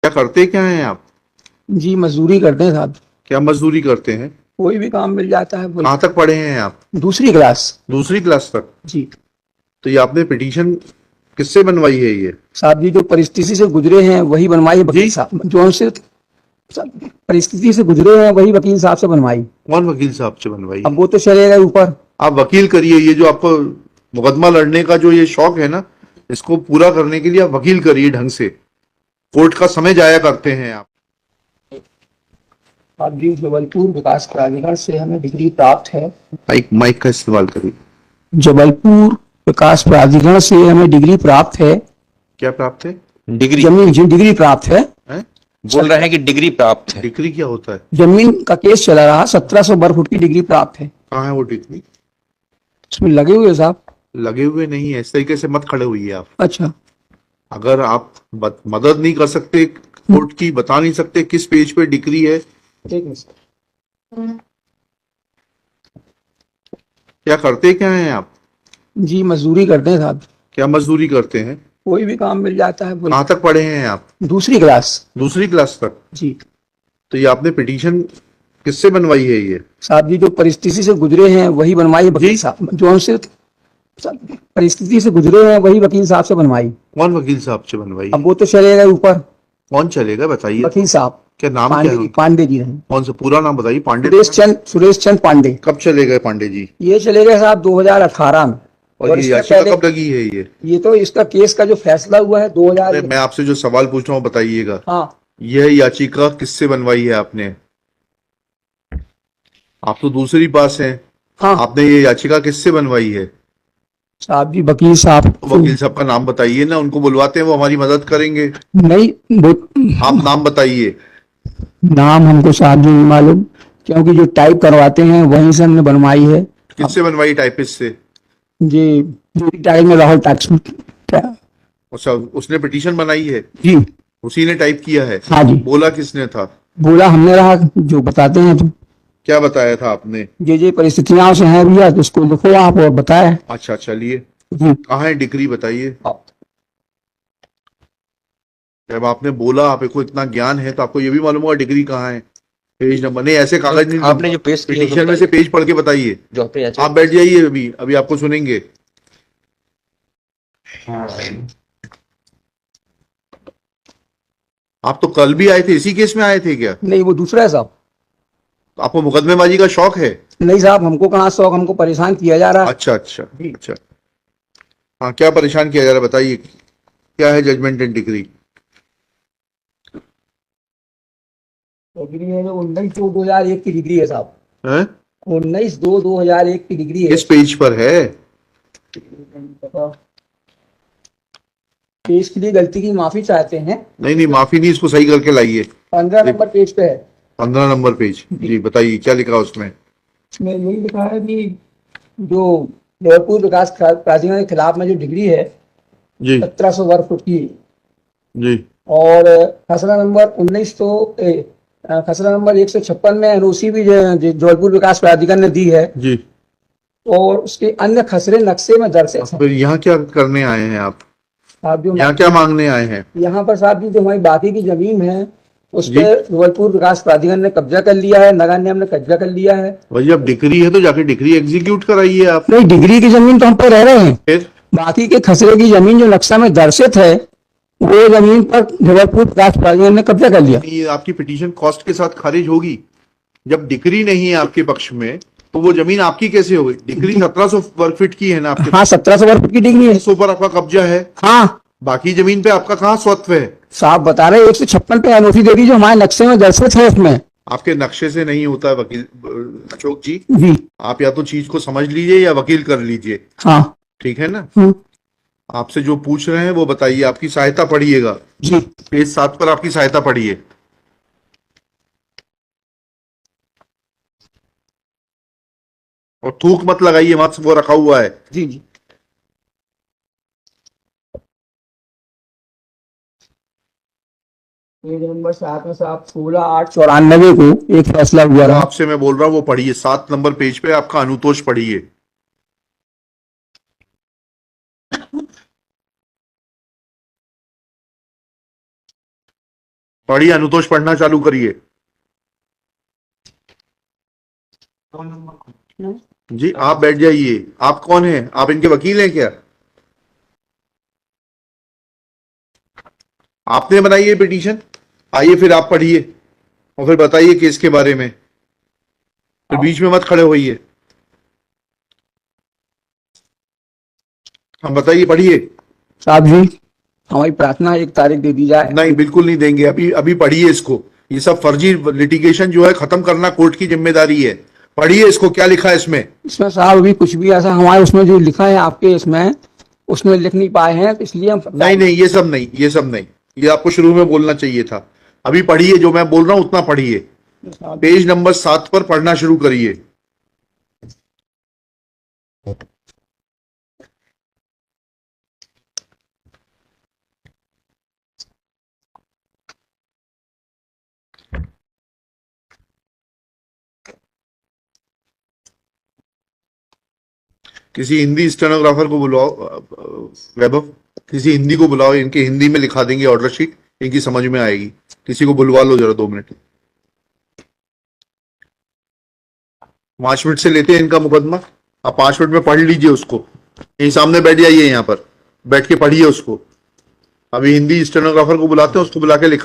क्या करते क्या हैं आप? जी मजदूरी करते हैं साहब। क्या मजदूरी करते हैं? कोई भी काम मिल जाता है बोल। कहाँ तक पढ़े हैं आप? दूसरी क्लास। दूसरी क्लास तक। जी तो ये आपने पिटीशन किससे बनवाई है ये? साहब जी जो परिस्थिति से गुजरे हैं वही बनवाई वकील जी? साहब, जो उनसे परिस्थिति से गुजरे हैं वही वकील साहब से बनवाई। कौन वकील साहब से बनवाई अब है? वो तो चले गए ऊपर। आप वकील करिए, ये जो आपको मुकदमा लड़ने का जो ये शौक है ना, इसको पूरा करने के लिए आप वकील करिए ढंग से। कोर्ट का समय जाया करते हैं आप। अब जी जबलपुर विकास प्राधिकरण से हमें डिग्री प्राप्त है। माइक माइक का इस्तेमाल करिए। जबलपुर विकास प्राधिकरण से हमें डिग्री प्राप्त है। क्या प्राप्त है? डिग्री जमीन जी डिग्री प्राप्त है। हैं? बोल रहे हैं कि डिग्री प्राप्त है। डिग्री क्या होता है? जमीन का केस चला रहा, 1700 वर्ग फुट की डिग्री प्राप्त है। कहाँ है वो डिग्री? उसमें लगे हुए साहब। लगे हुए नहीं है, इस तरीके से मत खड़े हुई आप। अच्छा अगर आप मदद नहीं कर सकते कोर्ट की, बता नहीं सकते किस पेज पे डिग्री है, ठीक है सर। क्या करते क्या हैं आप? जी मजदूरी करते हैं साहब। क्या मजदूरी करते हैं? कोई भी काम मिल जाता है बोल। कहाँ तक पढ़े हैं आप? दूसरी क्लास। दूसरी क्लास तक। जी तो ये आपने पिटीशन किससे बनवाई है ये? साहब जी जो परिस्थिति से गुजरे हैं वही बनवाई वकील जी? साहब, जो उनसे परिस्थिति से गुजरे हैं वही वकील साहब से बनवाई। कौन वकील साहब से बनवाई? अब वो तो चले गए ऊपर। कौन चलेगा बताइए। वकील साहब क्या नाम क्या है पांडे जी, उनका? पांडे जी रहे। कौन सा पूरा नाम बताइए। पांडे? सुरेश चंद पांडे। कब चले गए पांडे जी? ये चले गए साहब 2018 में। और ये इससे याचिका पहले कब लगी है ये? तो इसका केस का जो फैसला हुआ है 2000। अरे मैं आपसे जो सवाल पूछ रहा हूँ बताइएगा। हाँ यह याचिका किससे बनवाई है आपने? आप तो दूसरी पास हैं। हाँ आपने ये याचिका किससे बनवाई है? साहब जी वकील साहब। वकील साहब का नाम बताइए ना, उनको बुलवाते हैं, वो हमारी मदद करेंगे। नहीं आप नाम बताइए। नाम हमको साहब जी नहीं मालूम, क्योंकि जो टाइप करवाते हैं वहीं से हमने बनवाई है। किससे बनवाई? टाइपिस्ट से? जी टाइप में राहुल टैक्स। अच्छा, उसने पिटीशन बनाई है? जी उसी ने टाइप किया है? हाँ जी। बोला किसने था? बोला हमने रहा, जो बताते हैं तो क्या बताया था आपने? ये परिस्थितियां से हैं भैया, तो उसको लिखो आप और बताए। अच्छा चलिए, जी कहाँ है डिग्री बताइए। जब आपने बोला आपको इतना ज्ञान है तो आपको ये भी मालूम होगा डिग्री कहाँ है। पेज नंबर नहीं, ऐसे कागज नहीं। आपने जो पेश किया पिटीशन में से पेज पढ़ के बताइए। जो आपने याचिका आप बैठ जाइए, अभी अभी आपको सुनेंगे। आप तो कल भी आए थे, इसी केस में आए थे क्या? नहीं वो दूसरा है साहब। आपको मुकदमेबाजी का शौक है? नहीं साहब हमको कहाँ शौक, हमको परेशान किया जा रहा है। अच्छा अच्छा अच्छा। हाँ, क्या परेशान किया जा रहा है बताइए। क्या है जजमेंट एंड डिग्री? डिग्री है जो 19/2/2001 की डिग्री है साहब। हैं? 19/2/2001 की डिग्री है। किस पेज पर है? पेज के लिए गलती की माफी चाहते हैं। नहीं नहीं, माफी नहीं, इसको सही करके लाइए। 15 नंबर पेज पे है। 15 नंबर पेज। जी बताइए क्या लिखा है उसमें? इसमें यही लिखा है कि जो जबलपुर विकास प्राधिकरण के खिलाफ में जो डिग्री है जी 1700 वर्ग फुट की, जी और खसरा नंबर खसरा नंबर 156 में एनओसी भी जबलपुर विकास प्राधिकरण ने दी है, जी। और उसके अन्य खसरे नक्शे में दर्ज है। फिर यहाँ क्या करने आए हैं आप? साहब जो यहाँ क्या मांगने आए हैं? यहाँ पर साहब जी जो हमारी बाकी की जमीन है उस जी। पर जबलपुर विकास प्राधिकरण ने कब्जा कर लिया है, नगर निगम ने कब्जा कर लिया है। भाई अब डिग्री है तो जाके डिग्री एग्जीक्यूट कराइए आप। नहीं डिग्री की जमीन तो हम पे रह रहे हैं, फिर बाकी के खसरे की जमीन जो नक्शा में दर्शित है वो जमीन पर जबलपुर विकास प्राधिकरण ने कब्जा कर लिया। ये आपकी पिटीशन कॉस्ट के साथ खारिज होगी। जब डिग्री नहीं है आपके पक्ष में तो वो जमीन आपकी कैसे होगी? डिग्री 1700 वर्ग फीट की है ना आपके? हाँ 1700 वर्ग फुट की डिग्री है। 100 पर आपका कब्जा है। हाँ बाकी जमीन पे आपका कहाँ स्वत्व है? साहब बता रहे 156 पे एनओसी दे दी जो हमारे नक्शे में दर्शित है उसमें। आपके नक्शे से नहीं होता है वकील अशोक जी। जी आप या तो चीज को समझ लीजिए या वकील कर लीजिए। हाँ ठीक है ना? हम्म, आपसे जो पूछ रहे हैं वो बताइए। आपकी सहायता पढ़िएगा, जी पेज 7 पर आपकी सहायता पढ़िए। और थूक मत लगाइए, मत, वो रखा हुआ है। जी जी। पेज नंबर 7 में साहब 16/8/94 को एक फैसला हुआ जो रहा। आपसे मैं बोल रहा हूँ वो पढ़िए, 7 नंबर पेज पे आपका अनुतोष पढ़िए। पढ़िए, अनुतोष पढ़ना चालू करिए। जी आप बैठ जाइए। आप कौन है? आप इनके वकील हैं क्या? आपने बनाई है पिटीशन? आइए फिर आप पढ़िए और फिर बताइए केस के बारे में, फिर बीच में मत खड़े होइए। हम बताइए, पढ़िए। साहब जी, हमारी प्रार्थना है, 1 तारीख दे दी जाए। नहीं, बिल्कुल नहीं देंगे। अभी अभी पढ़िए इसको। ये सब फर्जी लिटिगेशन जो है खत्म करना कोर्ट की जिम्मेदारी है। पढ़िए इसको, क्या लिखा है इसमें। इसमें साहब अभी कुछ भी ऐसा हमारे उसमें जो लिखा है आपके इसमें, उसमें लिख नहीं पाए हैं, तो इसलिए हम नहीं नहीं, ये सब नहीं, ये सब नहीं। ये आपको शुरू में बोलना चाहिए था। अभी पढ़िए, जो मैं बोल रहा हूं उतना पढ़िए। पेज नंबर 7 पर पढ़ना शुरू करिए। किसी हिंदी स्टेनोग्राफर को बुलाओ, वैभव, किसी हिंदी को बुलाओ। इनके हिंदी में लिखा देंगे ऑर्डर शीट, इनकी समझ में आएगी। किसी को बुलवा लो जरा, 2 मिनट। 5 मिनट से लेते हैं इनका मुकदमा। आप 5 मिनट में पढ़ लीजिए उसको। यही सामने बैठ जाइए, यहाँ पर बैठ के पढ़िए उसको। अभी हिंदी स्टेनोग्राफर को बुलाते हैं, उसको बुला के लिखा